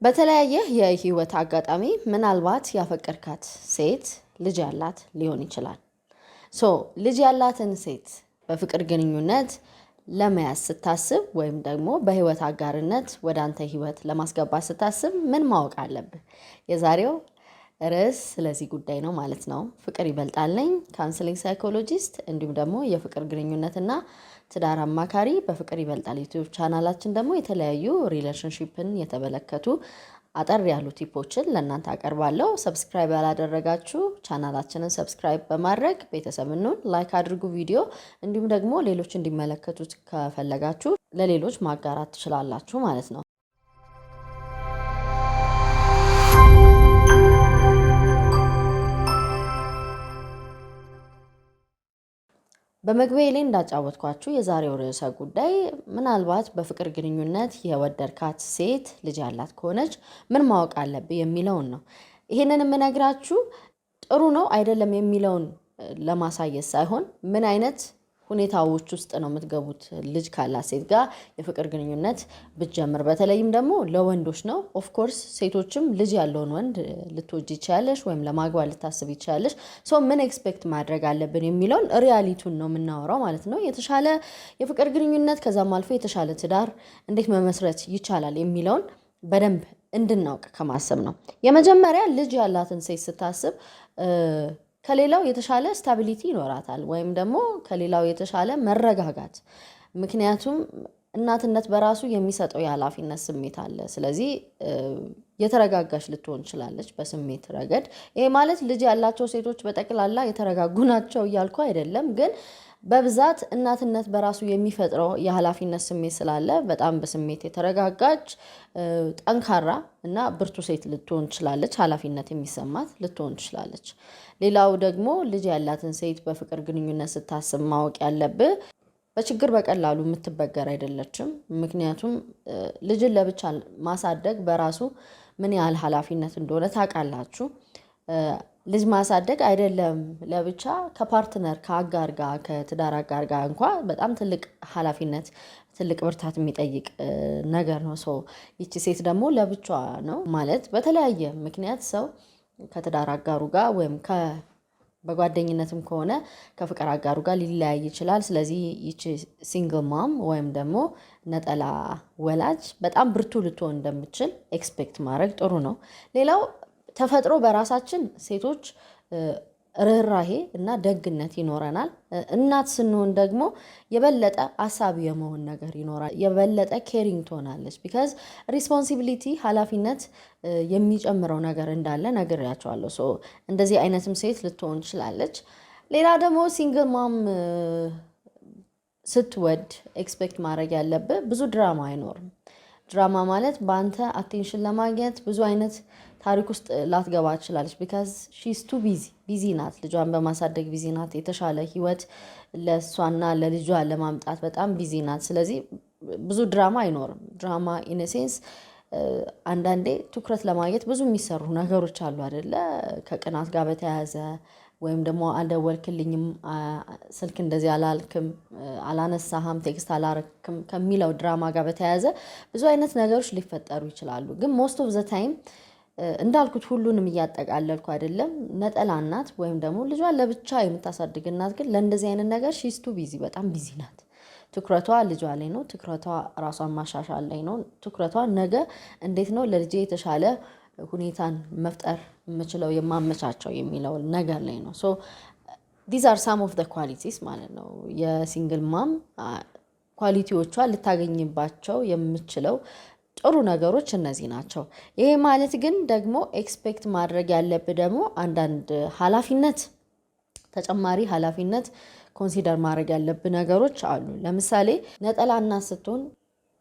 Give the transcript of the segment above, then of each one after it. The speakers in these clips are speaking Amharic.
በተለያየ የህይወት አጋጣሚ ምናልባት ያፈቀርካት ሴት ልጅ ያላት ሊሆን ይችላል። ልጅ ያላትን ሴት በፍቅር ግንኙነት ለመያዝ ስታስብ ወይም ደግሞ በህይወት አጋርነት ወደ አንተ ህይወት ለማስገባት ስታስብ ምን ማወቅ አለብህ? የዛሬው ርዕስ ስለዚህ ጉዳይ ነው ማለት ነው። ፍቅር ይበልጣል ነኝ ካውንስሊንግ ሳይኮሎጂስት እንዲሁም ደግሞ የፍቅር ግንኙነትና ትዳር አማካሪ። በፍቅር ይበልጣል ዩቲዩብ ቻናላችን ደግሞ የተለያዩ ሪሌሽንሺፕን የተመለከቱ አጠር ያሉ ቲፖችን ለእናንተ አቀርባለሁ። ሰብስክራይብ ያላደረጋችሁ ቻናላችንን ሰብስክራይብ በማድረግ ቤተሰብ እንሁን። ላይክ አድርጉ ቪዲዮ እንዲሁም ደግሞ ሌሎች እንዲመለከቱት ከፈለጋችሁ ለሌሎች ማጋራት ትችላላችሁ ማለት ነው። በመግቢያ ላይ እንዳጫወትኳችሁ የዛሬው ርዕሰ ጉዳይ ምናልባት በፍቅር ግንኙነት የወደድካት ሴት ልጅ ያላት ከሆነች ምን ማወቅ አለብህ የሚለውን ነው። ይሄንን የምነግራችሁ ጥሩ ነው አይደለም የሚለውን ለማሳየት ሳይሆን ምን አይነት ሁኔታዎች ውስጥ ነው የምትገቡት ልጅ ካላት ሴት ጋር የፍቅር ግንኙነት ብትጀምር፣ በተለይም ደግሞ ለወንዶች ነው። ኦፍ ኮርስ ሴቶችም ልጅ ያለውን ወንድ ልትወጂ ይችላለሽ ወይም ለማግባት ልታስብ ይችላለሽ። ምን ኤክስፔክት ማድረግ አለብን የሚለውን ሪያሊቲውን ነው የምናወራው ማለት ነው። የተሻለ የፍቅር ግንኙነት ከዛም አልፎ የተሻለ ትዳር እንዴት መመስረት ይቻላል የሚለውን በደንብ እንድናውቅ ከማሰብ ነው። የመጀመሪያ ልጅ ያላትን ሴት ስታስብ ከሌላው የተሻለ ስታቢሊቲ ይኖራታል ወይም ደግሞ ከሌላው የተሻለ መረጋጋት። ምክንያቱም እናትነት በራሱ የሚሰጠው የኃላፊነት ስሜት አለ። ስለዚህ የተረጋጋች ልትሆን ትችላለች በስሜት ረገድ። ይሄ ማለት ልጅ ያላቸው ሴቶች በጠቅላላ የተረጋጉ ናቸው እያልኩ አይደለም፣ ግን በብዛት እናትነት በራሱ የሚፈጥረው የኃላፊነት ስሜት ስላለ በጣም በስሜት የተረጋጋች ጠንካራ እና ብርቱ ሴት ልትሆን ትችላለች። ኃላፊነት የሚሰማት ልትሆን ትችላለች። ሌላው ደግሞ ልጅ ያላትን ሴት በፍቅር ግንኙነት ስታስብ ማወቅ ያለብህ በችግር በቀላሉ የምትበገር አይደለችም። ምክንያቱም ልጅን ለብቻ ማሳደግ በራሱ ምን ያህል ኃላፊነት እንደሆነ ታውቃላችሁ። ልጅ ማሳደግ አይደለም ለብቻ ከፓርትነር ከአጋር ጋር ከትዳር አጋር ጋር እንኳን በጣም ትልቅ ኃላፊነት ትልቅ ብርታት የሚጠይቅ ነገር ነው። ይቺ ሴት ደግሞ ለብቻዋ ነው ማለት በተለያየ ምክንያት ሰው ከትዳር አጋሩ ጋር ወይም በጓደኝነትም ከሆነ ከፍቅር አጋሩ ጋር ሊለያይ ይችላል። ስለዚህ ይቺ ሲንግል ማም ወይም ደግሞ ነጠላ ወላጅ በጣም ብርቱ ልትሆን እንደምትችል ኤክስፔክት ማድረግ ጥሩ ነው። ሌላው ተፈጥሮ በራሳችን ሴቶች ርህራሄ እና ደግነት ይኖረናል። እናት ስንሆን ደግሞ የበለጠ አሳቢ የመሆን ነገር ይኖራል። የበለጠ ኬሪንግ ትሆናለች። ቢካዝ ሪስፖንሲቢሊቲ ኃላፊነት የሚጨምረው ነገር እንዳለ ነግሬያቸዋለሁ። እንደዚህ አይነትም ሴት ልትሆን ትችላለች። ሌላ ደግሞ ሲንግል ማም ስትወድ ኤክስፔክት ማድረግ ያለብህ ብዙ ድራማ አይኖርም። ድራማ ማለት በአንተ አቴንሽን ለማግኘት ብዙ አይነት ታሪክ ውስጥ ላትገባ ትችላለች። ቢካዝ ሺስ ቱ ቢዚ ናት። ልጇን በማሳደግ ቢዚ ናት። የተሻለ ህይወት ለእሷና ለልጇ ለማምጣት በጣም ቢዚ ናት። ስለዚህ ብዙ ድራማ አይኖርም። ድራማ ኢነሴንስ አንዳንዴ ትኩረት ለማግኘት ብዙ የሚሰሩ ነገሮች አሉ አይደለ? ከቅናት ጋር በተያያዘ ወይም ደግሞ አልደወልክልኝም፣ ስልክ እንደዚህ አላልክም፣ አላነሳህም፣ ቴክስት አላረክም ከሚለው ድራማ ጋር በተያያዘ ብዙ አይነት ነገሮች ሊፈጠሩ ይችላሉ። ግን ሞስት ኦፍ ዘ ታይም እንዳልኩት ሁሉንም እያጠቃለልኩ አይደለም። ነጠላ እናት ወይም ደግሞ ልጇን ለብቻ የምታሳድግ እናት ግን ለእንደዚህ አይነት ነገር ሺስቱ በጣም ቢዚ ናት። ትኩረቷ ልጇ ላይ ነው። ትኩረቷ ራሷን ማሻሻል ላይ ነው። ትኩረቷ ነገ እንዴት ነው ለልጄ የተሻለ ሁኔታን መፍጠር የምችለው የማመቻቸው የሚለው ነገር ላይ ነው። ዲዝ አር ሳም ኦፍ ዘ ኳሊቲስ ማለት ነው። የሲንግል ማም ኳሊቲዎቿ ልታገኝባቸው የምችለው ጥሩ ነገሮች እነዚህ ናቸው። ይሄ ማለት ግን ደግሞ ኤክስፔክት ማድረግ ያለብህ ደግሞ አንዳንድ ተጨማሪ ኃላፊነት ኮንሲደር ማድረግ ያለብህ ነገሮች አሉ። ለምሳሌ ነጠላ እናት ስትሆን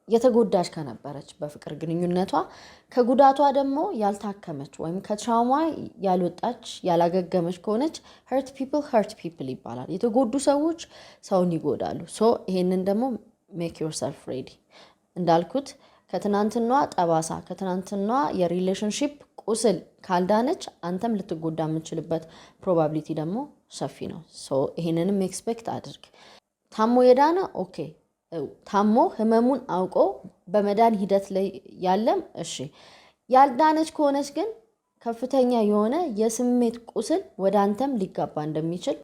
የተጎዳች ከነበረች በፍቅር ግንኙነቷ ከጉዳቷ ደግሞ ያልታከመች ወይም ከትራውማ ያልወጣች ያላገገመች ከሆነች ሄርት ፒፕል ይባላል። የተጎዱ ሰዎች ሰውን ይጎዳሉ። ይሄንን ደግሞ ሜክ ዮርሰልፍ ሬዲ። እንዳልኩት ከትናንትናዋ ጠባሳ ከትናንትናዋ የሪሌሽንሺፕ ቁስል ካልዳነች አንተም ልትጎዳ የምችልበት ፕሮባቢሊቲ ደግሞ ሰፊ ነው። ይሄንንም ኤክስፔክት አድርግ። ታሞ የዳነ ኦኬ፣ ታሞ ህመሙን አውቆ በመዳን ሂደት ላይ ያለም እሺ፣ ያልዳነች ከሆነች ግን ከፍተኛ የሆነ የስሜት ቁስል ወደ አንተም ሊጋባ እንደሚችል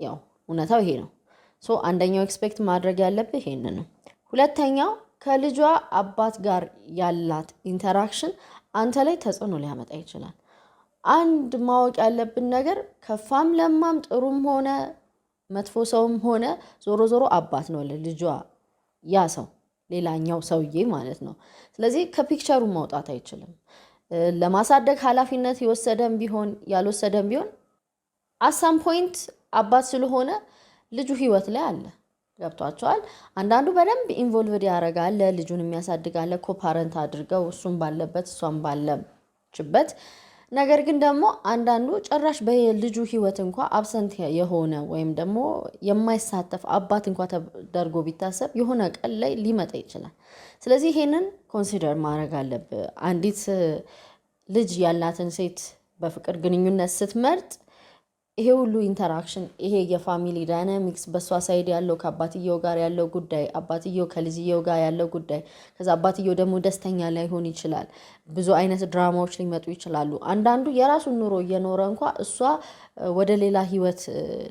ያው እውነታው ይሄ ነው። አንደኛው ኤክስፔክት ማድረግ ያለብህ ይሄንን ነው። ሁለተኛው ከልጇ አባት ጋር ያላት ኢንተራክሽን አንተ ላይ ተጽዕኖ ሊያመጣ ይችላል። አንድ ማወቅ ያለብን ነገር ከፋም ለማም ጥሩም ሆነ መጥፎ ሰውም ሆነ ዞሮ ዞሮ አባት ነው ለልጇ ያ ሰው ሌላኛው ሰውዬ ማለት ነው። ስለዚህ ከፒክቸሩ ማውጣት አይችልም። ለማሳደግ ኃላፊነት የወሰደም ቢሆን ያልወሰደም ቢሆን አሳም ፖይንት አባት ስለሆነ ልጁ ህይወት ላይ አለ። ገብቷቸዋል። አንዳንዱ በደንብ ኢንቮልቭድ ያደርጋል፣ ልጁን የሚያሳድጋለ ኮፓረንት አድርገው እሱም ባለበት እሷም ባለችበት። ነገር ግን ደግሞ አንዳንዱ ጭራሽ በልጁ ህይወት እንኳ አብሰንት የሆነ ወይም ደግሞ የማይሳተፍ አባት እንኳ ተደርጎ ቢታሰብ የሆነ ቀን ላይ ሊመጣ ይችላል። ስለዚህ ይሄንን ኮንሲደር ማድረግ አለብህ። አንዲት ልጅ ያላትን ሴት በፍቅር ግንኙነት ስትመርጥ ይሄ ሁሉ ኢንተራክሽን፣ ይሄ የፋሚሊ ዳይናሚክስ በሷ ሳይድ ያለው ከአባትየው ጋር ያለው ጉዳይ፣ አባትየው ከልጅየው ጋር ያለው ጉዳይ፣ ከዛ አባትየው ደግሞ ደስተኛ ላይሆን ይችላል። ብዙ አይነት ድራማዎች ሊመጡ ይችላሉ። አንዳንዱ የራሱን ኑሮ እየኖረ እንኳ እሷ ወደ ሌላ ህይወት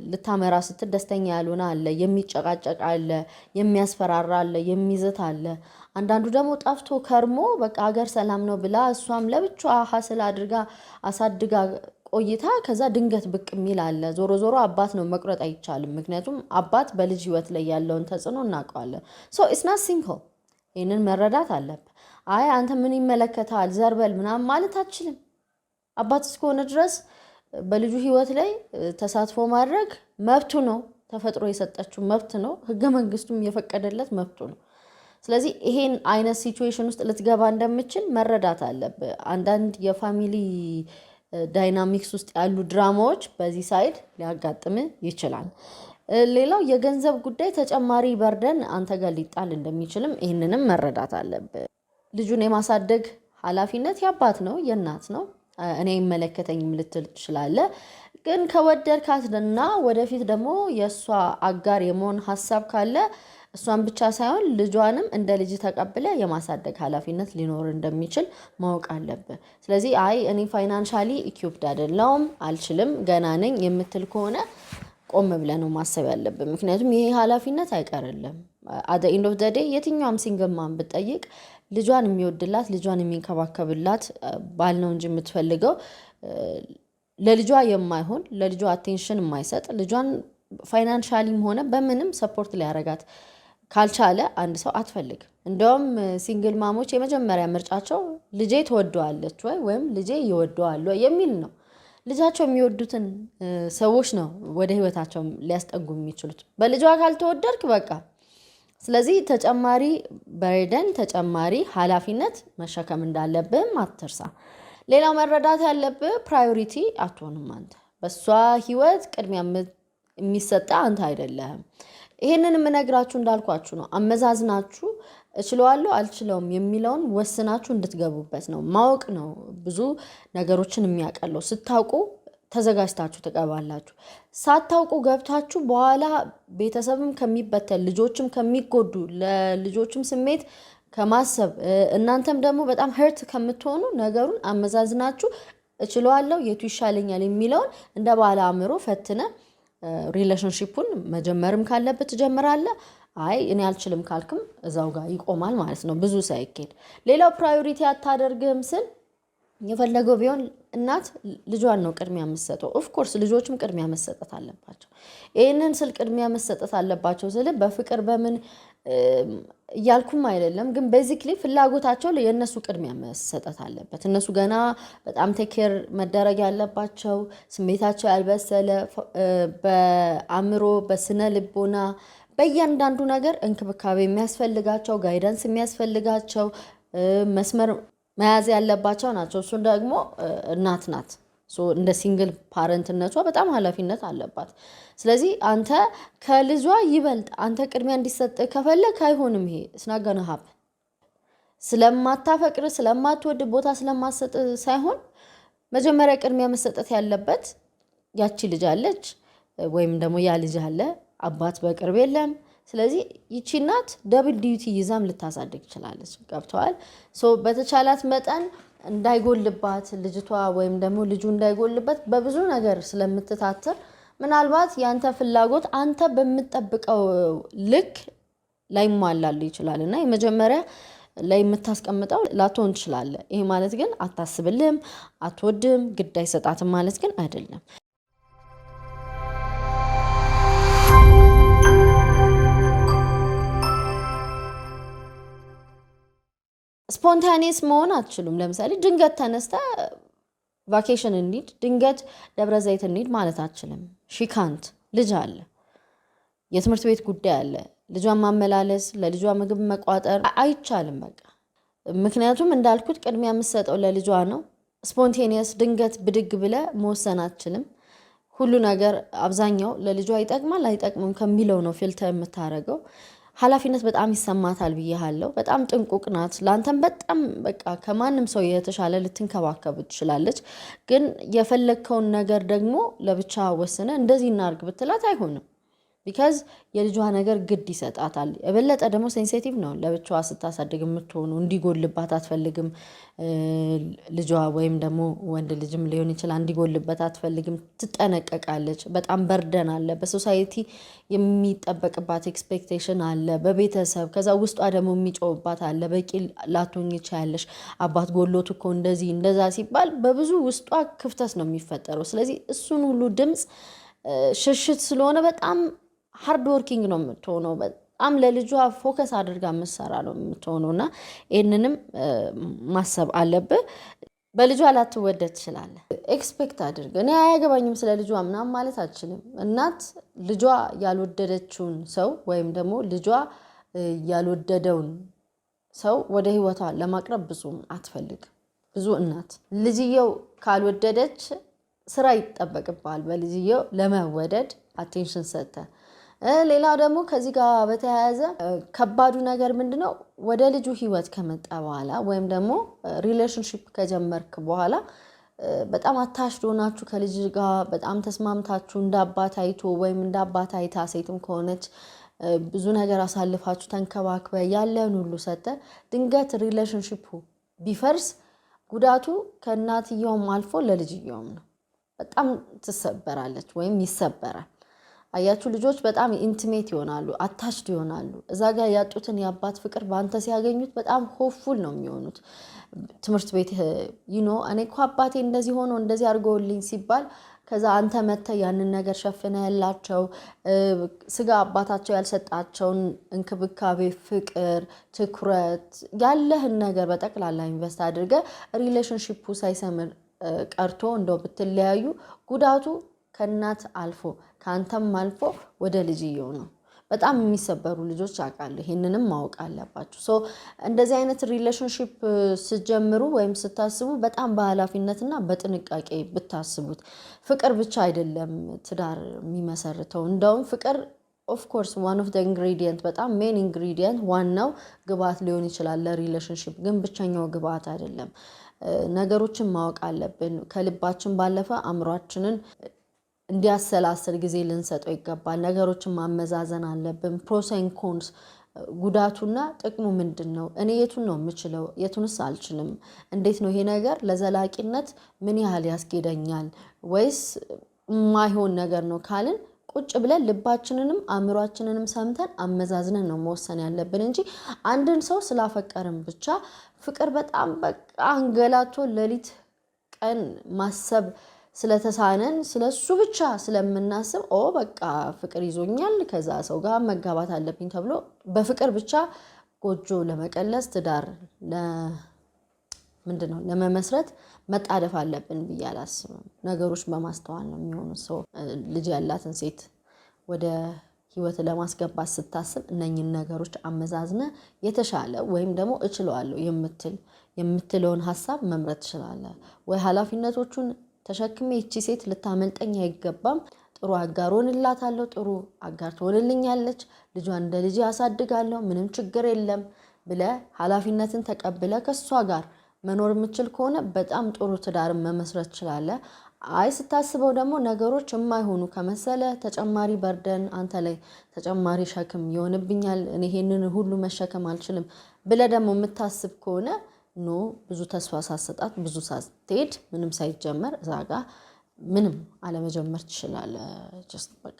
ልታመራ ስትል ደስተኛ ያልሆነ አለ፣ የሚጨቃጨቅ አለ፣ የሚያስፈራራ አለ፣ የሚዝት አለ። አንዳንዱ ደግሞ ጠፍቶ ከርሞ በቃ ሀገር ሰላም ነው ብላ እሷም ለብቻዋ ሀስል አድርጋ አሳድጋ ቆይታ ከዛ ድንገት ብቅ የሚል አለ። ዞሮ ዞሮ አባት ነው፣ መቁረጥ አይቻልም። ምክንያቱም አባት በልጅ ህይወት ላይ ያለውን ተጽዕኖ እናውቀዋለን። ኢትስ ናት ሲምፕል። ይህንን መረዳት አለብህ። አይ አንተ ምን ይመለከታል ዘርበል ምናምን ማለት አትችልም። አባት እስከሆነ ድረስ በልጁ ህይወት ላይ ተሳትፎ ማድረግ መብቱ ነው። ተፈጥሮ የሰጠችው መብት ነው። ህገ መንግስቱም የፈቀደለት መብቱ ነው። ስለዚህ ይሄን አይነት ሲቹዌሽን ውስጥ ልትገባ እንደምችል መረዳት አለብህ። አንዳንድ የፋሚሊ ዳይናሚክስ ውስጥ ያሉ ድራማዎች በዚህ ሳይድ ሊያጋጥም ይችላል። ሌላው የገንዘብ ጉዳይ ተጨማሪ በርደን አንተ ጋር ሊጣል እንደሚችልም ይህንንም መረዳት አለብህ። ልጁን የማሳደግ ኃላፊነት የአባት ነው፣ የእናት ነው። እኔ አይመለከተኝም ልትል ትችላለህ። ግን ከወደድካትና ወደፊት ደግሞ የእሷ አጋር የመሆን ሀሳብ ካለ እሷን ብቻ ሳይሆን ልጇንም እንደ ልጅ ተቀብለ የማሳደግ ኃላፊነት ሊኖር እንደሚችል ማወቅ አለብህ። ስለዚህ አይ እኔ ፋይናንሻሊ ኢኩፕድ አይደለሁም አልችልም ገና ነኝ የምትል ከሆነ ቆም ብለህ ነው ማሰብ ያለብን። ምክንያቱም ይሄ ኃላፊነት አይቀርልም። አደ ኢንድ ኦፍ ዘ ዴይ የትኛውም ሲንግል ማም ብትጠይቅ ልጇን የሚወድላት ልጇን የሚንከባከብላት ባል ነው እንጂ የምትፈልገው ለልጇ የማይሆን ለልጇ አቴንሽን የማይሰጥ ልጇን ፋይናንሻሊም ሆነ በምንም ሰፖርት ሊያረጋት ካልቻለ አንድ ሰው አትፈልግም። እንደውም ሲንግል ማሞች የመጀመሪያ ምርጫቸው ልጄ ትወደዋለች ወይም ልጄ ይወደዋል የሚል ነው። ልጃቸው የሚወዱትን ሰዎች ነው ወደ ህይወታቸው ሊያስጠጉ የሚችሉት። በልጇ ካልተወደድክ በቃ ስለዚህ ተጨማሪ በርደን ተጨማሪ ኃላፊነት መሸከም እንዳለብህም አትርሳ። ሌላው መረዳት ያለብህ ፕራዮሪቲ አትሆንም። አንተ በሷ ህይወት ቅድሚያ የሚሰጣ አንተ አይደለህም። ይሄንን የምነግራችሁ እንዳልኳችሁ ነው። አመዛዝናችሁ እችለዋለሁ አልችለውም የሚለውን ወስናችሁ እንድትገቡበት ነው። ማወቅ ነው ብዙ ነገሮችን የሚያቀለው። ስታውቁ ተዘጋጅታችሁ ትገባላችሁ። ሳታውቁ ገብታችሁ በኋላ ቤተሰብም ከሚበተል ልጆችም ከሚጎዱ ለልጆችም ስሜት ከማሰብ እናንተም ደግሞ በጣም ህርት ከምትሆኑ ነገሩን አመዛዝናችሁ እችለዋለሁ የቱ ይሻለኛል የሚለውን እንደ ባለ አእምሮ ፈትነ ሪሌሽንሺፑን መጀመርም ካለበት ትጀምራለህ። አይ እኔ አልችልም ካልክም እዛው ጋር ይቆማል ማለት ነው፣ ብዙ ሳይኬድ። ሌላው ፕራዮሪቲ አታደርግም ስል የፈለገው ቢሆን እናት ልጇን ነው ቅድሚያ የምትሰጠው። ኦፍኮርስ ልጆችም ቅድሚያ መሰጠት አለባቸው። ይህንን ስል ቅድሚያ መሰጠት አለባቸው ስል በፍቅር በምን እያልኩም አይደለም፣ ግን ቤዚክሊ ፍላጎታቸው የእነሱ ቅድሚያ መሰጠት አለበት። እነሱ ገና በጣም ቴኬር መደረግ ያለባቸው ስሜታቸው ያልበሰለ በአእምሮ በስነ ልቦና በእያንዳንዱ ነገር እንክብካቤ የሚያስፈልጋቸው ጋይዳንስ የሚያስፈልጋቸው መስመር መያዝ ያለባቸው ናቸው። እሱን ደግሞ እናት ናት። እንደ ሲንግል ፓረንትነቷ በጣም ኃላፊነት አለባት። ስለዚህ አንተ ከልጇ ይበልጥ አንተ ቅድሚያ እንዲሰጥ ከፈለክ አይሆንም። ይሄ ስናገነ ሀብ ስለማታፈቅር ስለማትወድ ቦታ ስለማትሰጥ ሳይሆን መጀመሪያ ቅድሚያ መሰጠት ያለበት ያቺ ልጅ አለች ወይም ደግሞ ያ ልጅ አለ፣ አባት በቅርብ የለም። ስለዚህ ይቺ እናት ደብል ዲዩቲ ይዛም ልታሳድግ ይችላለች። ገብተዋል። በተቻላት መጠን እንዳይጎልባት ልጅቷ ወይም ደግሞ ልጁ እንዳይጎልበት በብዙ ነገር ስለምትታትር ምናልባት ያንተ ፍላጎት አንተ በምትጠብቀው ልክ ላይሟላል ይችላል እና የመጀመሪያ ላይ የምታስቀምጠው ላትሆን ትችላለህ። ይሄ ማለት ግን አታስብልህም፣ አትወድም፣ ግድ አይሰጣትም ማለት ግን አይደለም። ስፖንታኒየስ መሆን አትችሉም። ለምሳሌ ድንገት ተነስተ ቫኬሽን እንሂድ፣ ድንገት ደብረ ዘይት እንሂድ ማለት አትችልም። ሺካንት ልጅ አለ፣ የትምህርት ቤት ጉዳይ አለ፣ ልጇን ማመላለስ፣ ለልጇ ምግብ መቋጠር አይቻልም በቃ። ምክንያቱም እንዳልኩት ቅድሚያ የምትሰጠው ለልጇ ነው። ስፖንቴኒየስ ድንገት ብድግ ብለ መወሰን አትችልም። ሁሉ ነገር አብዛኛው ለልጇ ይጠቅማል አይጠቅምም ከሚለው ነው ፊልተር የምታደርገው። ኃላፊነት በጣም ይሰማታል ብያለሁ። በጣም ጥንቁቅ ናት። ላንተም በጣም በቃ ከማንም ሰው የተሻለ ልትንከባከብ ትችላለች። ግን የፈለግከውን ነገር ደግሞ ለብቻ ወስነ እንደዚህ እናርግ ብትላት አይሆንም። ቢካዝ የልጇ ነገር ግድ ይሰጣታል። የበለጠ ደግሞ ሴንሲቲቭ ነው። ለብቻዋ ስታሳድግ የምትሆኑ እንዲጎልባት አትፈልግም። ልጇ ወይም ደግሞ ወንድ ልጅም ሊሆን ይችላል እንዲጎልበት አትፈልግም። ትጠነቀቃለች። በጣም በርደን አለ። በሶሳይቲ የሚጠበቅባት ኤክስፔክቴሽን አለ፣ በቤተሰብ ከዛ ውስጧ ደግሞ የሚጮውባት አለ። በቂ ላትሆኚ ትችያለሽ፣ አባት ጎሎት እኮ እንደዚህ እንደዛ ሲባል በብዙ ውስጧ ክፍተት ነው የሚፈጠረው። ስለዚህ እሱን ሁሉ ድምፅ ሽሽት ስለሆነ በጣም ሃርድ ወርኪንግ ነው የምትሆነው። በጣም ለልጇ ፎከስ አድርጋ የምትሰራ ነው የምትሆነው እና ይህንንም ማሰብ አለብህ። በልጇ ላትወደድ ትችላለህ። ኤክስፔክት አድርግ። እኔ አያገባኝም ስለ ልጇ ምናምን ማለት አልችልም። እናት ልጇ ያልወደደችውን ሰው ወይም ደግሞ ልጇ ያልወደደውን ሰው ወደ ህይወቷ ለማቅረብ ብዙም አትፈልግ። ብዙ እናት ልጅየው ካልወደደች ስራ ይጠበቅባል በልጅየው ለመወደድ አቴንሽን ሰጠ። ሌላው ደግሞ ከዚህ ጋር በተያያዘ ከባዱ ነገር ምንድነው? ወደ ልጁ ህይወት ከመጣ በኋላ ወይም ደግሞ ሪሌሽንሺፕ ከጀመርክ በኋላ በጣም አታችድ ሆናችሁ ከልጅ ጋር በጣም ተስማምታችሁ እንደ አባት አይቶ ወይም እንደ አባት አይታ ሴትም ከሆነች ብዙ ነገር አሳልፋችሁ ተንከባክበ ያለን ሁሉ ሰጠ ድንገት ሪሌሽንሺፑ ቢፈርስ ጉዳቱ ከእናትየውም አልፎ ለልጅየውም ነው። በጣም ትሰበራለች ወይም ይሰበራል። አያችሁ ልጆች በጣም ኢንቲሜት ይሆናሉ፣ አታችድ ይሆናሉ። እዛ ጋር ያጡትን የአባት ፍቅር በአንተ ሲያገኙት በጣም ሆፕፉል ነው የሚሆኑት። ትምህርት ቤት እኔ እኮ አባቴ እንደዚህ ሆኖ እንደዚህ አድርገውልኝ ሲባል ከዛ አንተ መተህ ያንን ነገር ሸፍነ ያላቸው ስጋ አባታቸው ያልሰጣቸውን እንክብካቤ፣ ፍቅር፣ ትኩረት ያለህን ነገር በጠቅላላ ኢንቨስት አድርገህ ሪሌሽንሺፑ ሳይሰምር ቀርቶ እንደው ብትለያዩ ጉዳቱ ከእናት አልፎ ከአንተም አልፎ ወደ ልጅየው ነው። በጣም የሚሰበሩ ልጆች አውቃለሁ። ይሄንንም ማወቅ አለባችሁ። እንደዚህ አይነት ሪሌሽንሺፕ ስትጀምሩ ወይም ስታስቡ በጣም በኃላፊነትና በጥንቃቄ ብታስቡት። ፍቅር ብቻ አይደለም ትዳር የሚመሰርተው። እንደውም ፍቅር ኦፍ ኮርስ ዋን ኦፍ ዘ ኢንግሪዲየንት በጣም ሜን ኢንግሪዲየንት ዋናው ግብአት ሊሆን ይችላል ለሪሌሽንሺፕ፣ ግን ብቸኛው ግብአት አይደለም። ነገሮችን ማወቅ አለብን። ከልባችን ባለፈ አእምሯችንን እንዲያሰላስል ጊዜ ልንሰጠው ይገባል። ነገሮችን ማመዛዘን አለብን። ፕሮስ ኤንድ ኮንስ፣ ጉዳቱና ጥቅሙ ምንድነው? እኔ የቱን ነው የምችለው? የቱንስ አልችልም? እንዴት ነው ይሄ ነገር ለዘላቂነት ምን ያህል ያስኬደኛል? ወይስ ማይሆን ነገር ነው ካልን ቁጭ ብለን ልባችንንም አእምሯችንንም ሰምተን አመዛዝነን ነው መወሰን ያለብን እንጂ አንድን ሰው ስላፈቀርን ብቻ ፍቅር በጣም በቃ አንገላቶ ሌሊት ቀን ማሰብ ስለተሳነን ስለሱ ብቻ ስለምናስብ በቃ ፍቅር ይዞኛል ከዛ ሰው ጋር መጋባት አለብኝ ተብሎ በፍቅር ብቻ ጎጆ ለመቀለስ ትዳር ለመመስረት መጣደፍ አለብን ብዬ አላስብም። ነገሮች በማስተዋል ነው የሚሆኑት። ሰው ልጅ ያላትን ሴት ወደ ህይወት ለማስገባት ስታስብ እነኝን ነገሮች አመዛዝነ የተሻለ ወይም ደግሞ እችለዋለሁ የምትለውን ሐሳብ መምረጥ ትችላለህ። ወይ ኃላፊነቶቹን ተሸክሜ እቺ ሴት ልታመልጠኝ አይገባም፣ ጥሩ አጋር ሆንላታለሁ፣ ጥሩ አጋር ትሆንልኛለች፣ ልጇን እንደ ልጅ ያሳድጋለሁ፣ ምንም ችግር የለም ብለህ ኃላፊነትን ተቀብለህ ከሷ ጋር መኖር የምትችል ከሆነ በጣም ጥሩ ትዳርን መመስረት ትችላለህ። አይ ስታስበው ደግሞ ነገሮች የማይሆኑ ከመሰለ ተጨማሪ በርደን አንተ ላይ ተጨማሪ ሸክም ይሆንብኛል፣ እኔ ይሄንን ሁሉ መሸከም አልችልም ብለህ ደግሞ የምታስብ ከሆነ ኖ ብዙ ተስፋ ሳትሰጣት ብዙ ሳትሄድ ምንም ሳይጀመር እዛ ጋር ምንም አለመጀመር ትችላለህ። just በቃ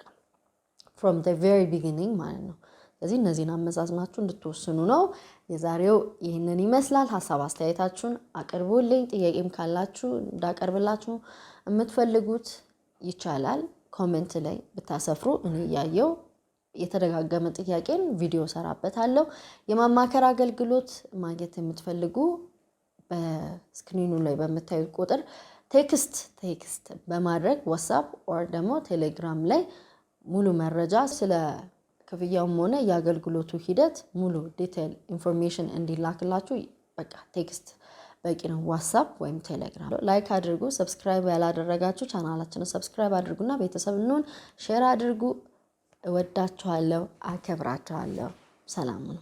from the very beginning ማለት ነው። ስለዚህ እነዚህን አመዛዝናችሁ እንድትወስኑ ነው። የዛሬው ይህንን ይመስላል። ሀሳብ አስተያየታችሁን አቅርቡልኝ። ጥያቄም ካላችሁ እንዳቀርብላችሁ የምትፈልጉት ይቻላል። ኮሜንት ላይ ብታሰፍሩ እኔ ያየው የተደጋገመ ጥያቄን ቪዲዮ ሰራበታለሁ። የማማከር አገልግሎት ማግኘት የምትፈልጉ በስክሪኑ ላይ በምታዩት ቁጥር ቴክስት በማድረግ ዋትስአፕ ኦር ደግሞ ቴሌግራም ላይ ሙሉ መረጃ ስለ ክፍያውም ሆነ የአገልግሎቱ ሂደት ሙሉ ዲቴል ኢንፎርሜሽን እንዲላክላችሁ በቃ ቴክስት በቂ ነው። ዋትስአፕ ወይም ቴሌግራም ላይክ አድርጉ። ሰብስክራይብ ያላደረጋችሁ ቻናላችንን ሰብስክራይብ አድርጉና ቤተሰብ እንሁን። ሼር አድርጉ። እወዳችኋለሁ፣ አከብራችኋለሁ። ሰላም ነው።